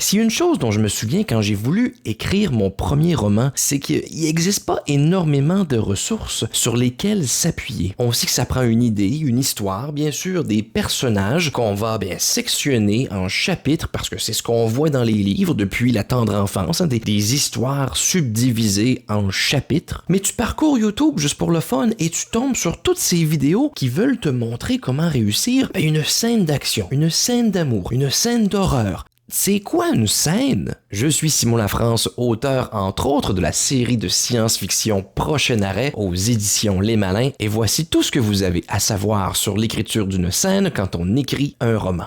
S'il y a une chose dont je me souviens quand j'ai voulu écrire mon premier roman, c'est qu'il n'existe pas énormément de ressources sur lesquelles s'appuyer. On sait que ça prend une idée, une histoire, bien sûr, des personnages qu'on va sectionner en chapitres parce que c'est ce qu'on voit dans les livres depuis la tendre enfance, des histoires subdivisées en chapitres. Mais tu parcours YouTube juste pour le fun et tu tombes sur toutes ces vidéos qui veulent te montrer comment réussir une scène d'action, une scène d'amour, une scène d'horreur. C'est quoi une scène? Je suis Simon Lafrance, auteur entre autres de la série de science-fiction Prochain arrêt aux éditions Les Malins, et voici tout ce que vous avez à savoir sur l'écriture d'une scène quand on écrit un roman.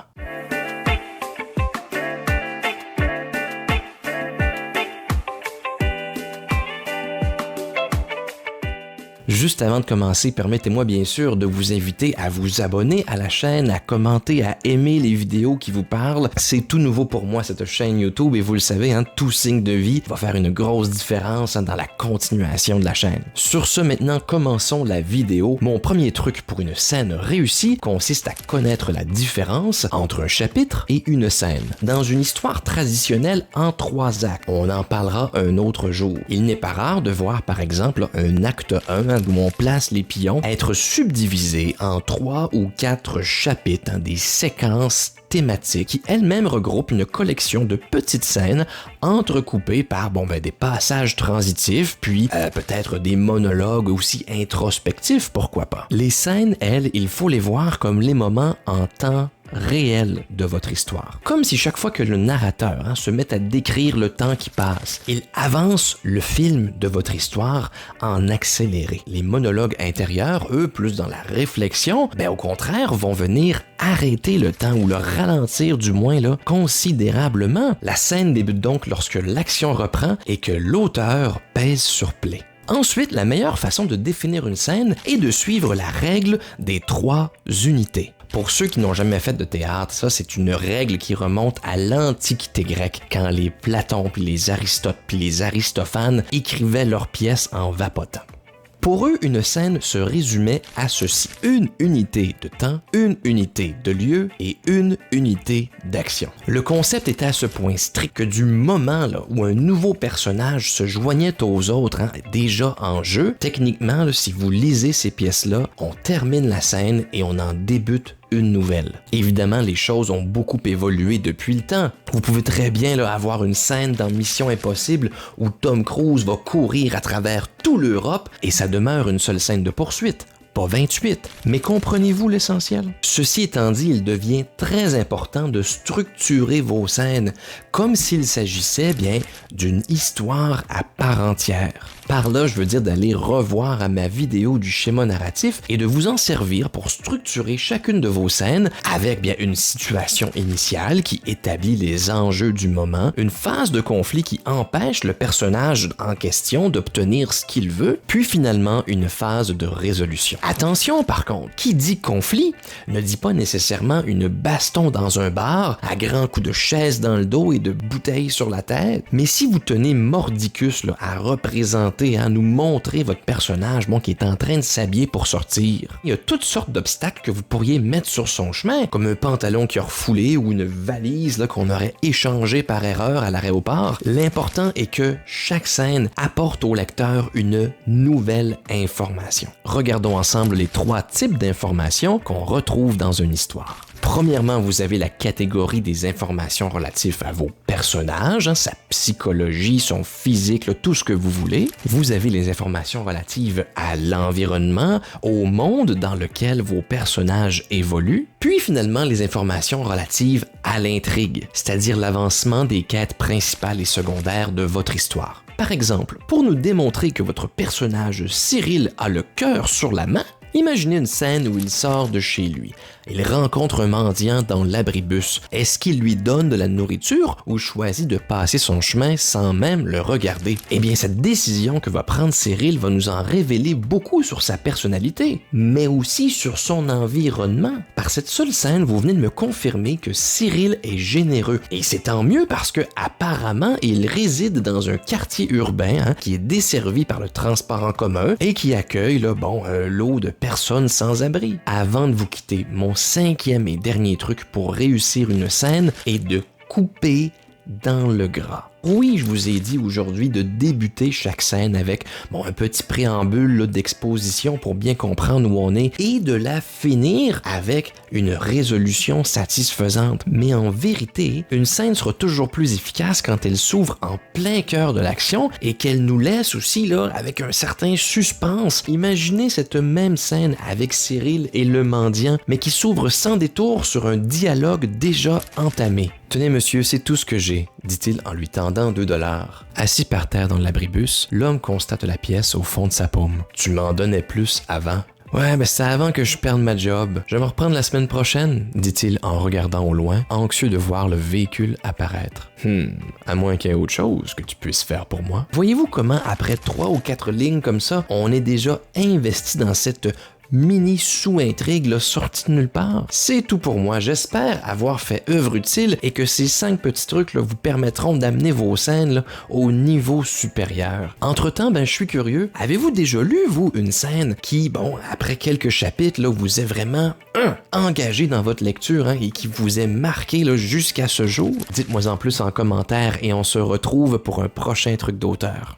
Juste avant de commencer, permettez-moi bien sûr de vous inviter à vous abonner à la chaîne, à commenter, à aimer les vidéos qui vous parlent. C'est tout nouveau pour moi cette chaîne YouTube et vous le savez, tout signe de vie va faire une grosse différence dans la continuation de la chaîne. Sur ce, maintenant, commençons la vidéo. Mon premier truc pour une scène réussie consiste à connaître la différence entre un chapitre et une scène. Dans une histoire traditionnelle en 3 actes, on en parlera un autre jour. Il n'est pas rare de voir par exemple un acte 1 où on place les pions être subdivisés en 3 ou 4 chapitres, des séquences thématiques qui elles-mêmes regroupent une collection de petites scènes entrecoupées par des passages transitifs, puis peut-être des monologues aussi introspectifs, pourquoi pas. Les scènes, elles, il faut les voir comme les moments en temps réel de votre histoire. Comme si chaque fois que le narrateur se met à décrire le temps qui passe, il avance le film de votre histoire en accéléré. Les monologues intérieurs, eux, plus dans la réflexion, au contraire, vont venir arrêter le temps ou le ralentir du moins considérablement. La scène débute donc lorsque l'action reprend et que l'auteur pèse sur play. Ensuite, la meilleure façon de définir une scène est de suivre la règle des 3 unités. Pour ceux qui n'ont jamais fait de théâtre, ça c'est une règle qui remonte à l'Antiquité grecque, quand les Platon, puis les Aristote, puis les Aristophanes écrivaient leurs pièces en vapotant. Pour eux, une scène se résumait à ceci: une unité de temps, une unité de lieu et une unité d'action. Le concept était à ce point strict que du moment où un nouveau personnage se joignait aux autres, déjà en jeu, techniquement, si vous lisez ces pièces-là, on termine la scène et on en débute une nouvelle. Évidemment, les choses ont beaucoup évolué depuis le temps. Vous pouvez très bien avoir une scène dans Mission Impossible où Tom Cruise va courir à travers toute l'Europe et ça demeure une seule scène de poursuite. Pas 28. Mais comprenez-vous l'essentiel? Ceci étant dit, il devient très important de structurer vos scènes comme s'il s'agissait d'une histoire à part entière. Par là, je veux dire d'aller revoir à ma vidéo du schéma narratif et de vous en servir pour structurer chacune de vos scènes avec une situation initiale qui établit les enjeux du moment, une phase de conflit qui empêche le personnage en question d'obtenir ce qu'il veut, puis finalement une phase de résolution. Attention par contre, qui dit conflit ne dit pas nécessairement une baston dans un bar à grands coups de chaise dans le dos et de bouteilles sur la tête, mais si vous tenez mordicus à représenter, à nous montrer votre personnage qui est en train de s'habiller pour sortir. Il y a toutes sortes d'obstacles que vous pourriez mettre sur son chemin, comme un pantalon qui a refoulé ou une valise qu'on aurait échangée par erreur à l'aéroport. L'important est que chaque scène apporte au lecteur une nouvelle information. Regardons ensemble les 3 types d'informations qu'on retrouve dans une histoire. Premièrement, vous avez la catégorie des informations relatives à vos personnages, sa psychologie, son physique, tout ce que vous voulez. Vous avez les informations relatives à l'environnement, au monde dans lequel vos personnages évoluent. Puis finalement, les informations relatives à l'intrigue, c'est-à-dire l'avancement des quêtes principales et secondaires de votre histoire. Par exemple, pour nous démontrer que votre personnage Cyril a le cœur sur la main, imaginez une scène où il sort de chez lui. Il rencontre un mendiant dans l'abribus. Est-ce qu'il lui donne de la nourriture ou choisit de passer son chemin sans même le regarder? Eh bien, cette décision que va prendre Cyril va nous en révéler beaucoup sur sa personnalité, mais aussi sur son environnement. Par cette seule scène, vous venez de me confirmer que Cyril est généreux. Et c'est tant mieux parce que, apparemment, il réside dans un quartier urbain qui est desservi par le transport en commun et qui accueille un lot de personnes sans abri. Avant de vous quitter, mon 5e et dernier truc pour réussir une scène est de couper dans le gras. Oui, je vous ai dit aujourd'hui de débuter chaque scène avec un petit préambule là, d'exposition pour bien comprendre où on est et de la finir avec une résolution satisfaisante. Mais en vérité, une scène sera toujours plus efficace quand elle s'ouvre en plein cœur de l'action et qu'elle nous laisse aussi là avec un certain suspense. Imaginez cette même scène avec Cyril et le mendiant, mais qui s'ouvre sans détour sur un dialogue déjà entamé. « Tenez monsieur, c'est tout ce que j'ai », dit-il en lui tendant 2 $. Assis par terre dans l'abribus, l'homme constate la pièce au fond de sa paume. « Tu m'en donnais plus avant ». « Ouais, mais c'est avant que je perde ma job. Je vais me reprendre la semaine prochaine, » dit-il en regardant au loin, anxieux de voir le véhicule apparaître. À moins qu'il y ait autre chose que tu puisses faire pour moi. Voyez-vous comment, après 3 ou 4 lignes comme ça, on est déjà investi dans cette mini sous-intrigue là, sortie de nulle part? C'est tout pour moi. J'espère avoir fait œuvre utile et que ces 5 petits trucs là, vous permettront d'amener vos scènes là, au niveau supérieur. Entre-temps, je suis curieux. Avez-vous déjà lu, vous, une scène qui, après quelques chapitres, là, vous est vraiment engagé dans votre lecture et qui vous est marqué là, jusqu'à ce jour? Dites-moi en plus en commentaire et on se retrouve pour un prochain truc d'auteur.